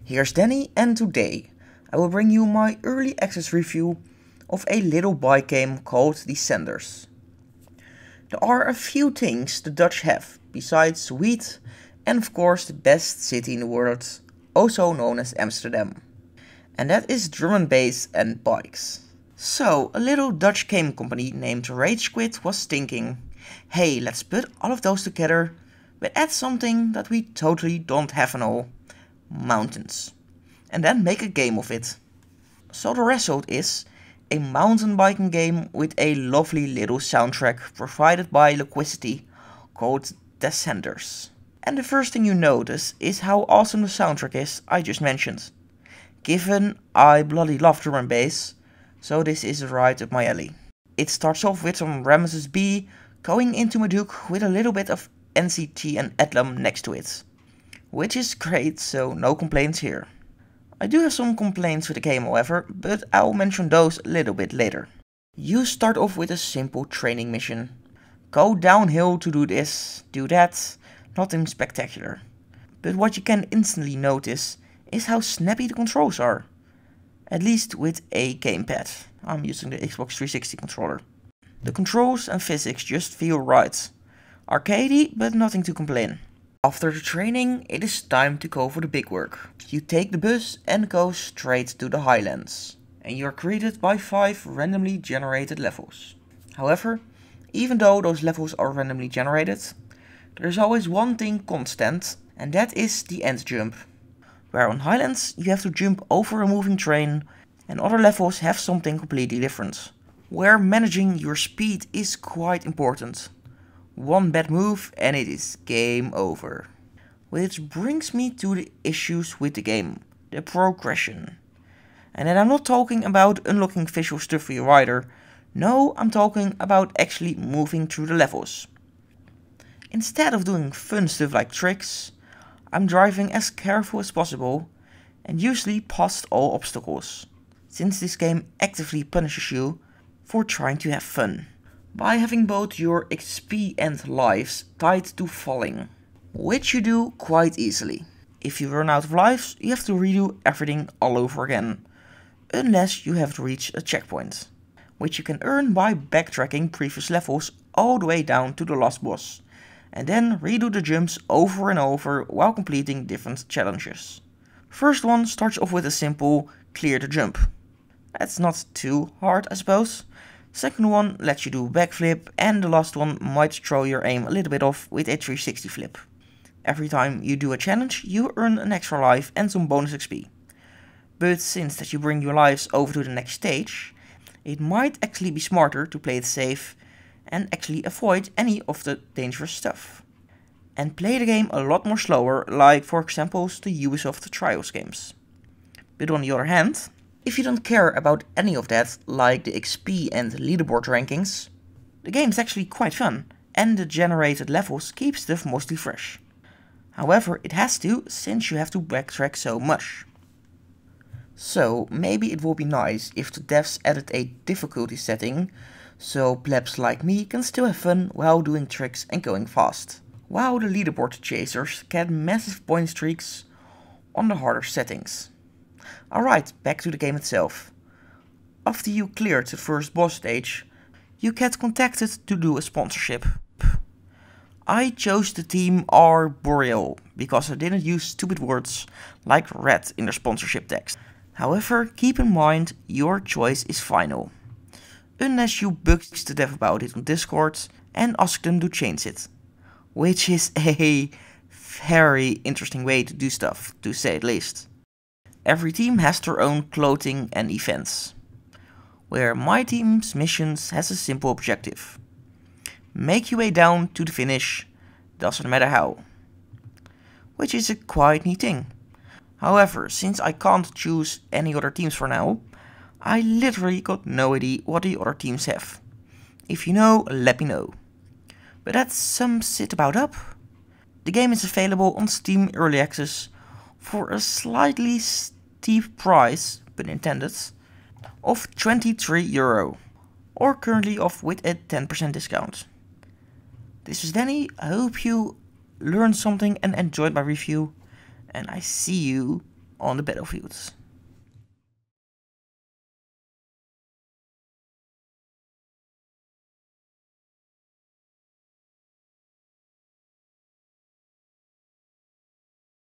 Here's Danny, and today I will bring you my early access review of a little bike game called Descenders. There are a few things the Dutch have besides wheat and of course the best city in the world, also known as Amsterdam. And that is drum and bass and bikes. So a little Dutch game company named Rage Quit was thinking, hey, let's put all of those together but add something that we totally don't have and all. Mountains. And then make a game of it. So the result is a mountain biking game with a lovely little soundtrack provided by Liquidity called Descenders. And the first thing you notice is how awesome the soundtrack is I just mentioned. Given I bloody love drum and bass, so this is right up my alley. It starts off with some Ramesses B going into Maduke with a little bit of NCT and Edlum next to it. Which is great, so no complaints here. I do have some complaints with the game however, but I'll mention those a little bit later. You start off with a simple training mission. Go downhill to do this, do that, nothing spectacular. But what you can instantly notice is how snappy the controls are. At least with a gamepad. I'm using the Xbox 360 controller. The controls and physics just feel right. Arcadey, but nothing to complain. After the training, it is time to go for the big work. You take the bus and go straight to the Highlands. And you are greeted by 5 randomly generated levels. However, even though those levels are randomly generated, there is always one thing constant, and that is the end jump. Where on Highlands you have to jump over a moving train, and other levels have something completely different. Where managing your speed is quite important. One bad move and it is game over. Which brings me to the issues with the game, the progression. And then I'm not talking about unlocking visual stuff for your rider, no, I'm talking about actually moving through the levels. Instead of doing fun stuff like tricks, I'm driving as careful as possible and usually past all obstacles, since this game actively punishes you for trying to have fun. By having both your XP and lives tied to falling, which you do quite easily. If you run out of lives, you have to redo everything all over again, unless you have reached a checkpoint, which you can earn by backtracking previous levels all the way down to the last boss, and then redo the jumps over and over while completing different challenges. First one starts off with a simple clear the jump. That's not too hard I suppose. Second one lets you do a backflip, and the last one might throw your aim a little bit off with a 360 flip. Every time you do a challenge you earn an extra life and some bonus XP. But since that you bring your lives over to the next stage, it might actually be smarter to play it safe and actually avoid any of the dangerous stuff. And play the game a lot more slower, like for example the Ubisoft Trials games. But on the other hand, if you don't care about any of that, like the XP and leaderboard rankings, the game is actually quite fun, and the generated levels keep stuff mostly fresh. However, it has to, since you have to backtrack so much. So maybe it would be nice if the devs added a difficulty setting, so plebs like me can still have fun while doing tricks and going fast. While the leaderboard chasers get massive point streaks on the harder settings. Alright, back to the game itself. After you cleared the first boss stage, you get contacted to do a sponsorship. I chose the team Arboreal because I didn't use stupid words like red in their sponsorship text. However, keep in mind your choice is final. Unless you bug the dev about it on Discord and ask them to change it. Which is a very interesting way to do stuff, to say at least. Every team has their own clothing and events, where my team's missions has a simple objective. Make your way down to the finish, doesn't matter how. Which is a quite neat thing. However, since I can't choose any other teams for now, I literally got no idea what the other teams have. If you know, let me know. But that sums it about up. The game is available on Steam Early Access for a slightly steep price, pun intended, of €23, or currently off with a 10% discount. This is Danny, I hope you learned something and enjoyed my review, and I see you on the battlefields.